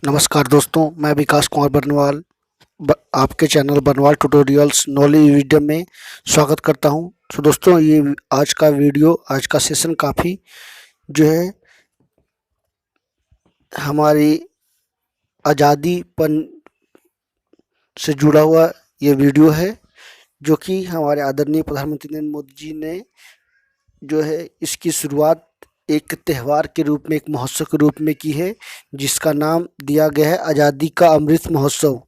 नमस्कार दोस्तों, मैं विकास कुमार बरनवाल आपके channel Baranwal tutorials knowledge video में स्वागत करता हूं। तो दोस्तों, ये आज का सेशन काफ़ी जो है हमारी आज़ादीपन से जुड़ा हुआ ये वीडियो है, जो कि हमारे आदरणीय प्रधानमंत्री नरेंद्र मोदी जी ने जो है इसकी शुरुआत एक त्यौहार के रूप में, एक महोत्सव के रूप में की है, जिसका नाम दिया गया है आज़ादी का अमृत महोत्सव।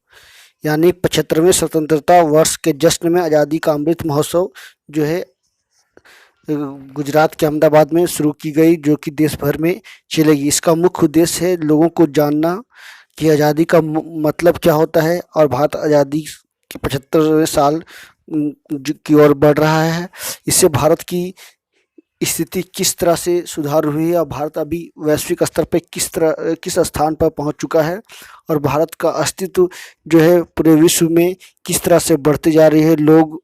यानी 75वें स्वतंत्रता वर्ष के जश्न में आज़ादी का अमृत महोत्सव जो है गुजरात के अहमदाबाद में शुरू की गई, जो कि देश भर में चलेगी। इसका मुख्य उद्देश्य है लोगों को जानना कि आज़ादी का मतलब क्या होता है और भारत आज़ादी के 75वें साल की ओर बढ़ रहा है। इससे भारत की स्थिति किस तरह से सुधार हुई है और भारत अभी वैश्विक स्तर पे किस स्थान पर पहुंच चुका है और भारत का अस्तित्व जो है पूरे विश्व में किस तरह से बढ़ते जा रही है। लोग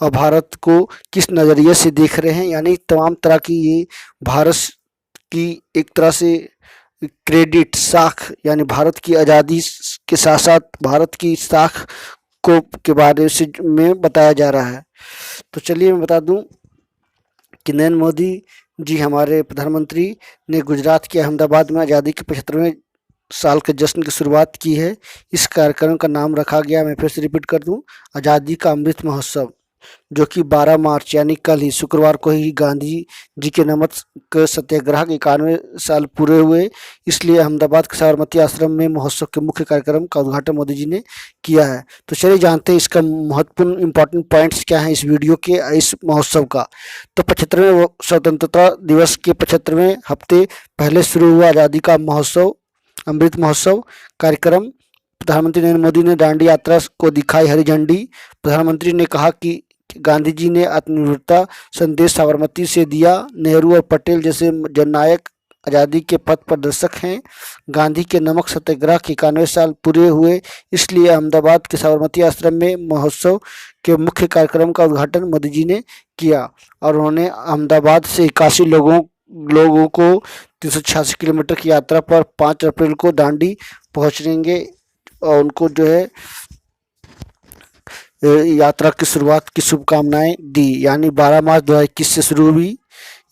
और भारत को किस नज़रिए से देख रहे हैं। यानी तमाम तरह की ये भारत की एक तरह से क्रेडिट साख, यानी भारत की आज़ादी के साथ साथ भारत की साख को के बारे से में बताया जा रहा है। तो चलिए मैं बता दूं कि नरेंद्र मोदी जी हमारे प्रधानमंत्री ने गुजरात के अहमदाबाद में आज़ादी के 75वें साल के जश्न की शुरुआत की है। इस कार्यक्रम का नाम रखा गया, मैं फिर से रिपीट कर दूं, आज़ादी का अमृत महोत्सव, जो कि 12 मार्च यानी कल ही शुक्रवार को ही गांधी जी के नमक सत्याग्रह के 91 साल पूरे हुए। इसलिए अहमदाबाद के साबरमती आश्रम में महोत्सव के मुख्य कार्यक्रम का उद्घाटन मोदी जी ने किया है। तो चलिए जानते हैं इसका महत्वपूर्ण इंपॉर्टेंट पॉइंट्स क्या हैं इस वीडियो के, इस महोत्सव का। तो 75वें स्वतंत्रता दिवस के 75वें हफ्ते पहले शुरू हुआ आज़ादी का महोत्सव अमृत महोत्सव कार्यक्रम। प्रधानमंत्री नरेंद्र मोदी ने दांडी यात्रा को दिखाई हरी झंडी। प्रधानमंत्री ने कहा कि गांधी जी ने आत्मनिर्भरता संदेश साबरमती से दिया। नेहरू और पटेल जैसे जननायक आज़ादी के पथ प्रदर्शक हैं। गांधी के नमक सत्याग्रह के 91 साल पूरे हुए, इसलिए अहमदाबाद के साबरमती आश्रम में महोत्सव के मुख्य कार्यक्रम का उद्घाटन मोदी जी ने किया और उन्होंने अहमदाबाद से 81 लोगों को 386 किलोमीटर की यात्रा पर 5 अप्रैल को दांडी पहुंचेंगे और उनको जो है यात्रा की शुरुआत की शुभकामनाएं दी। यानी 12 मार्च 2021 से शुरू हुई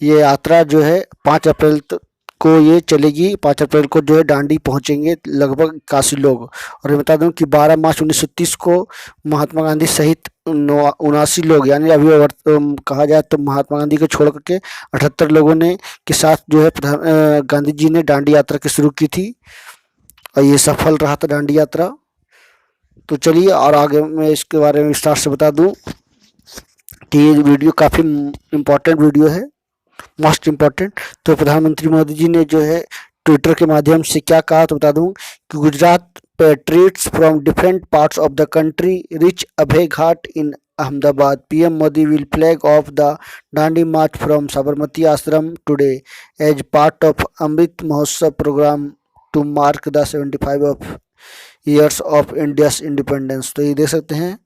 ये यात्रा जो है 5 अप्रैल को ये चलेगी। 5 अप्रैल को जो है दांडी पहुंचेंगे लगभग 81 लोग। और मैं बता दूं कि 12 मार्च 1930 को महात्मा गांधी सहित 79 लोग, यानी अभी कहा जाए तो महात्मा गांधी को छोड़ करके 78 लोगों ने के साथ जो है गांधी जी ने दांडी यात्रा की शुरू की थी और ये सफल रहा था दांडी यात्रा। तो चलिए और आगे मैं इसके बारे में विस्तार से बता दूं कि ये वीडियो काफ़ी इम्पोर्टेंट वीडियो है, मोस्ट इम्पोर्टेंट। तो प्रधानमंत्री मोदी जी ने जो है ट्विटर के माध्यम से क्या कहा, तो बता दूं कि Gujarat patriots from different parts of the country reach Abhay Ghat in Ahmedabad. PM Modi will flag off the Dandi march from Sabarmati Ashram today as part of Amrit Mahotsav programme to mark the 75 of years of India's independence. तो ये देख सकते हैं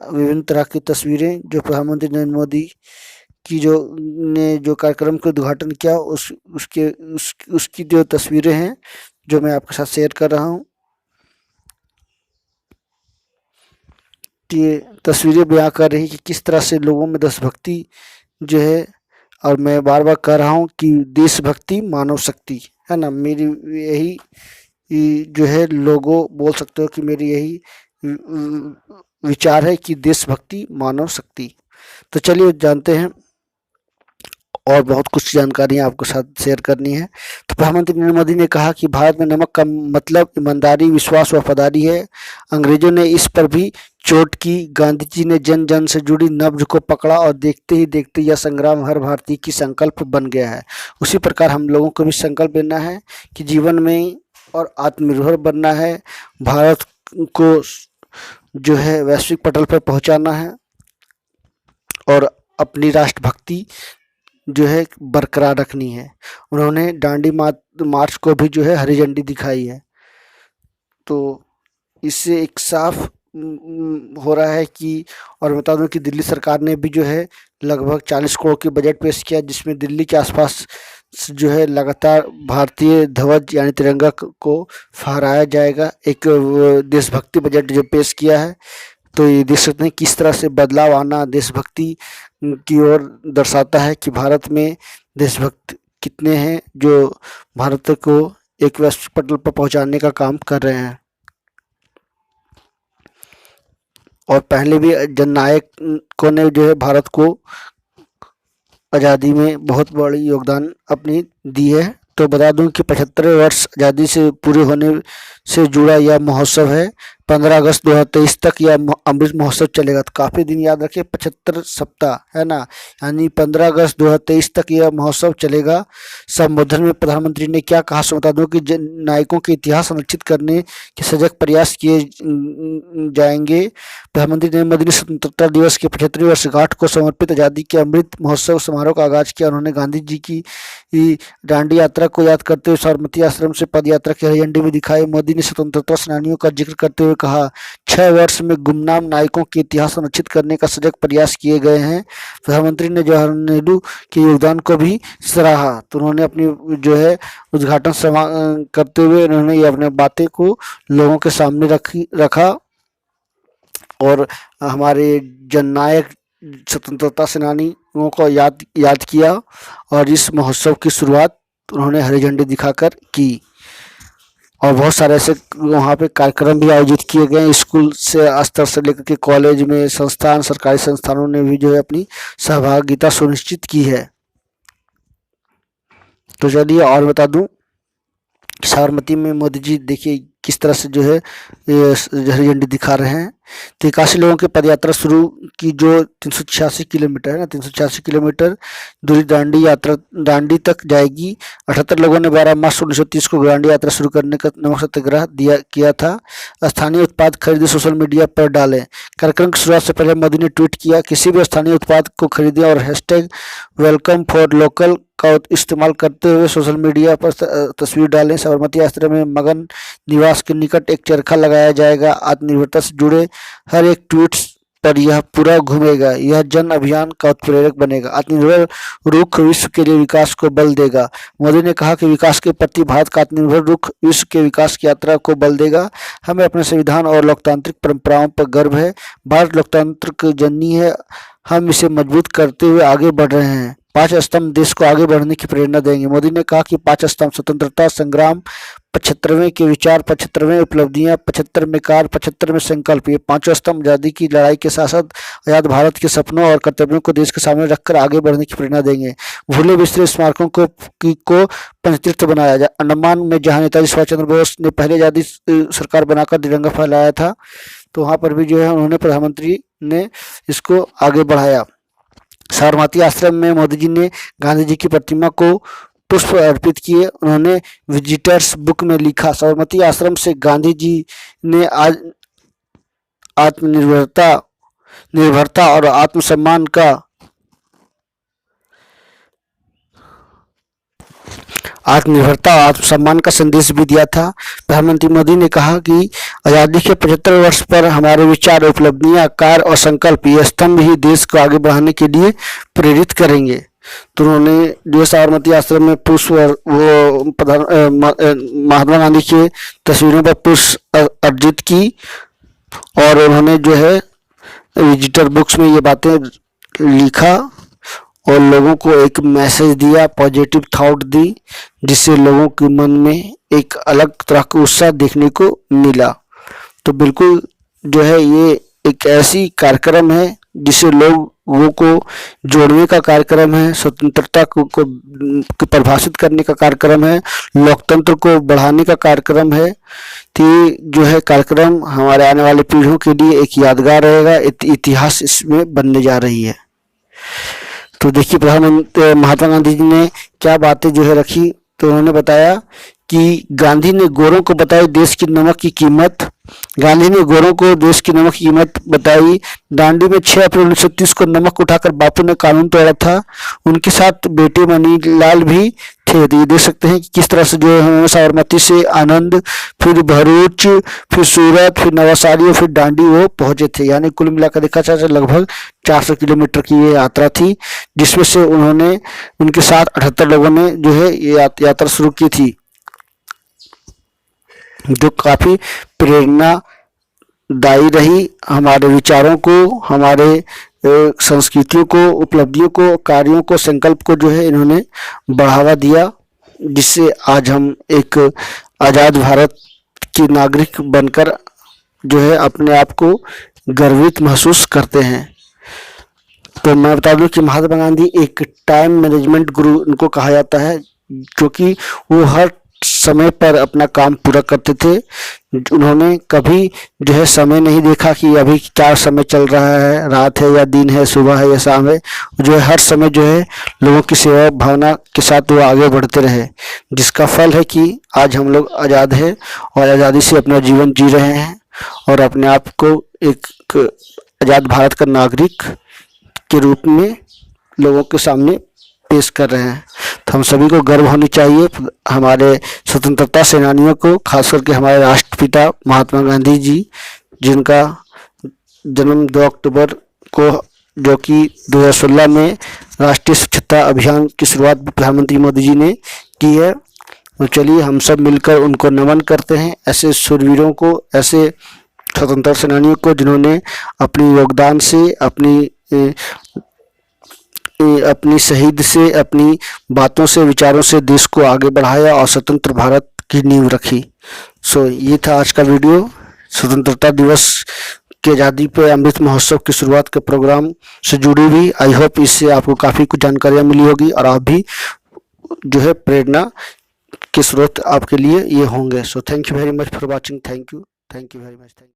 विभिन्न तरह की तस्वीरें जो प्रधानमंत्री नरेंद्र मोदी की जो कार्यक्रम का उद्घाटन किया उसकी जो तस्वीरें हैं जो मैं आपके साथ शेयर कर रहा हूँ। ये तस्वीरें बयां कर रही कि किस तरह से लोगों में देशभक्ति जो है, और मैं बार बार कह रहा हूँ कि देशभक्ति मानव शक्ति है ना। मेरी यही जो है लोगों बोल सकते हो कि मेरी यही विचार है कि देशभक्ति मानव शक्ति। तो चलिए जानते हैं और बहुत कुछ जानकारी आपके साथ शेयर करनी है। तो प्रधानमंत्री नरेंद्र मोदी ने कहा कि भारत में नमक का मतलब ईमानदारी, विश्वास, वफादारी है। अंग्रेजों ने इस पर भी चोट की। गांधी जी ने जन जन से जुड़ी नब्ज को पकड़ा और देखते ही देखते यह संग्राम हर भारतीय की संकल्प बन गया है। उसी प्रकार हम लोगों को भी संकल्प लेना है कि जीवन में और आत्मनिर्भर बनना है, भारत को जो है वैश्विक पटल पर पहुंचाना है और अपनी राष्ट्रभक्ति जो है बरकरार रखनी है। उन्होंने दांडी मार्च को भी जो है हरी झंडी दिखाई है। तो इससे एक साफ हो रहा है कि, और बता दूं कि दिल्ली सरकार ने भी जो है लगभग 40 करोड़ की बजट पेश किया, जिसमें दिल्ली के आसपास जो है लगातार भारतीय ध्वज यानी तिरंगा को फहराया जाएगा। एक देशभक्ति बजट जो पेश किया है, तो ये देख सकते हैं किस तरह से बदलाव आना देशभक्ति की ओर दर्शाता है कि भारत में देशभक्त कितने हैं जो भारत को एक वैश्विक पटल पर पहुंचाने का काम कर रहे हैं। और पहले भी जननायकों ने जो है भारत को आज़ादी में बहुत बड़ी योगदान अपनी दी है। तो बता दूं कि 75वें वर्ष आज़ादी से पूरे होने से जुड़ा यह महोत्सव है। 15 अगस्त 2023 तक यह अमृत महोत्सव चलेगा। तो काफ़ी दिन याद रखिए, 75 सप्ताह है ना, यानी 15 अगस्त 2023 तक यह महोत्सव चलेगा। संबोधन में प्रधानमंत्री ने क्या कहा सो बता दूं कि नायकों के इतिहास संरक्षित करने के सजग प्रयास किए जाएंगे। प्रधानमंत्री नरेंद्र मोदी ने स्वतंत्रता दिवस के 75वें वर्षगांठ को समर्पित आज़ादी के अमृत महोत्सव समारोह का आगाज किया। उन्होंने गांधी जी की दांडी यात्रा को याद करते हुए साबरमती आश्रम से पद यात्रा की हरी झंडी भी दिखाई। मोदी ने स्वतंत्रता सेनानियों का जिक्र करते हुए कहा, 6 वर्ष में गुमनाम नायकों के इतिहास संरक्षित करने का सजग प्रयास किए गए हैं। प्रधानमंत्री ने जवाहरलाल नेहरू के योगदान को भी सराहा। तो उन्होंने अपनी जो है उद्घाटन करते हुए उन्होंने ये अपने बातें को लोगों के सामने रखा और हमारे जननायक स्वतंत्रता सेनानियों को याद किया। और इस महोत्सव की शुरुआत उन्होंने हरी झंडी दिखाकर की। और बहुत सारे ऐसे वहाँ पे कार्यक्रम भी आयोजित किए गए। स्कूल से स्तर से लेकर के कॉलेज में संस्थान, सरकारी संस्थानों ने भी जो है अपनी सहभागिता सुनिश्चित की है। तो चलिए और बता दूं, साबरमती में मोदी जी देखिए किस तरह से जो है हरी झंडी दिखा रहे हैं। तो 81 लोगों की पदयात्रा शुरू की जो 386 किलोमीटर है ना, 386 किलोमीटर दूरी दांडी तक जाएगी। 78 लोगों ने 12 मार्च 1930 को दांडी यात्रा शुरू करने का नमक सत्याग्रह किया था। स्थानीय उत्पाद खरीदे, सोशल मीडिया पर डालें। कार्यक्रम की शुरुआत से पहले मोदी ने ट्वीट किया, किसी भी स्थानीय उत्पाद को खरीदें और हैशटैग वेलकम फॉर लोकल का इस्तेमाल करते हुए सोशल मीडिया पर तस्वीर डालें। साबरमती आश्रम में मगन निवास के निकट एक चरखा लगाया जाएगा। आत्मनिर्भरता से जुड़े हर एक ट्वीट पर यह पूरा घूमेगा। यह जन अभियान का उत्प्रेरक बनेगा। आत्मनिर्भर रुख विश्व के लिए विकास को बल देगा। मोदी ने कहा कि विकास के प्रति भारत का आत्मनिर्भर रुख विश्व के विकास की यात्रा को बल देगा। हमें अपने संविधान और लोकतांत्रिक परंपराओं पर गर्व है। भारत लोकतंत्र की जननी है। हम इसे मजबूत करते हुए आगे बढ़ रहे हैं। 5 स्तंभ देश को आगे बढ़ने की प्रेरणा देंगे। मोदी ने कहा कि 5 स्तंभ स्वतंत्रता संग्राम 75वें के विचार, 75वें उपलब्धियां, 75 में कार्य, 75 में संकल्प। ये 5 स्तंभ आज़ादी की लड़ाई के साथ साथ आज़ाद भारत के सपनों और कर्तव्यों को देश के सामने रखकर आगे बढ़ने की प्रेरणा देंगे। भूले बिसरे स्मारकों को पंचतीर्थ बनाया जाए। अंडमान में जहां नेताजी सुभाष चंद्र बोस ने पहले आज़ादी सरकार बनाकर तिरंगा फहराया था, तो वहां पर भी जो है उन्होंने प्रधानमंत्री ने इसको आगे बढ़ाया। साबरमती आश्रम में मोदी जी ने गांधी जी की प्रतिमा को पुष्प अर्पित किए। उन्होंने विजिटर्स बुक में लिखा, साबरमती आश्रम से गांधी जी ने आज निर्भरता और आत्मसम्मान का संदेश भी दिया था। प्रधानमंत्री मोदी ने कहा कि आज़ादी के 75 वर्ष पर हमारे विचार, उपलब्धियां, कार्य और संकल्प, ये स्तंभ ही देश को आगे बढ़ाने के लिए प्रेरित करेंगे। तो उन्होंने जो साबरमती आश्रम में पुष्प महात्मा गांधी के तस्वीरों पर पुष्प अर्जित की और उन्होंने जो है विजिटर बुक्स में ये बातें लिखा और लोगों को एक मैसेज दिया, पॉजिटिव थॉट दी, जिससे लोगों के मन में एक अलग तरह का उत्साह देखने को मिला। तो बिल्कुल जो है ये एक ऐसी कार्यक्रम है जिससे लोगों को जोड़ने का कार्यक्रम है, स्वतंत्रता को परिभाषित करने का कार्यक्रम है, लोकतंत्र को बढ़ाने का कार्यक्रम है। तो जो है कार्यक्रम हमारे आने वाले पीढ़ियों के लिए एक यादगार रहेगा, इतिहास इसमें बनने जा रही है। तो देखिए प्रधानमंत्री महात्मा गांधी जी ने क्या बातें जो है रखी। तो उन्होंने बताया कि गांधी ने गोरों को बताई देश की नमक की कीमत। गांधी ने गोरों को देश की नमक की कीमत बताई। दांडी में 6 अप्रैल 1930 को नमक उठाकर बापू ने कानून तोड़ा था। उनके साथ बेटे मनीलाल भी थे। तो ये देख सकते हैं कि किस तरह से जो है उन्होंने साबरमती से आनंद, फिर भरूच, फिर सूरत, फिर नवासारी और फिर दांडी वो पहुंचे थे। यानी कुल मिलाकर देखा जाए तो लगभग 400 किलोमीटर की ये यात्रा थी, जिसमें से उन्होंने उनके साथ 78 लोगों ने जो है ये यात्रा शुरू की थी, जो काफी प्रेरणादायी रही। हमारे विचारों को, हमारे संस्कृतियों को, उपलब्धियों को, कार्यों को, संकल्प को जो है इन्होंने बढ़ावा दिया, जिससे आज हम एक आज़ाद भारत के नागरिक बनकर जो है अपने आप को गर्वित महसूस करते हैं। तो मैं बता दूं कि महात्मा गांधी एक टाइम मैनेजमेंट गुरु इनको कहा जाता है, क्योंकि वो हर समय पर अपना काम पूरा करते थे। उन्होंने कभी जो है समय नहीं देखा कि अभी क्या समय चल रहा है, रात है या दिन है, सुबह है या शाम है। जो है हर समय जो है लोगों की सेवा भावना के साथ वो आगे बढ़ते रहे, जिसका फल है कि आज हम लोग आज़ाद हैं और आज़ादी से अपना जीवन जी रहे हैं और अपने आप को एक आज़ाद भारत का नागरिक के रूप में लोगों के सामने पेश कर रहे हैं। तो हम सभी को गर्व होनी चाहिए हमारे स्वतंत्रता सेनानियों को, खास करके हमारे राष्ट्रपिता महात्मा गांधी जी, जिनका जन्म 2 अक्टूबर को, जो कि 2016 में राष्ट्रीय स्वच्छता अभियान की शुरुआत प्रधानमंत्री मोदी जी ने की है। तो चलिए हम सब मिलकर उनको नमन करते हैं, ऐसे शूरवीरों को, ऐसे स्वतंत्रता सेनानियों को जिन्होंने अपनी योगदान से, अपनी शहीद से, अपनी बातों से, विचारों से देश को आगे बढ़ाया और स्वतंत्र भारत की नींव रखी। ये था आज का वीडियो स्वतंत्रता दिवस की आज़ादी पे अमृत महोत्सव की शुरुआत के प्रोग्राम से जुड़ी हुई। आई होप इससे आपको काफ़ी कुछ जानकारियाँ मिली होगी और आप भी जो है प्रेरणा के स्रोत आपके लिए ये होंगे। Thank you very much for watching. Thank you very much.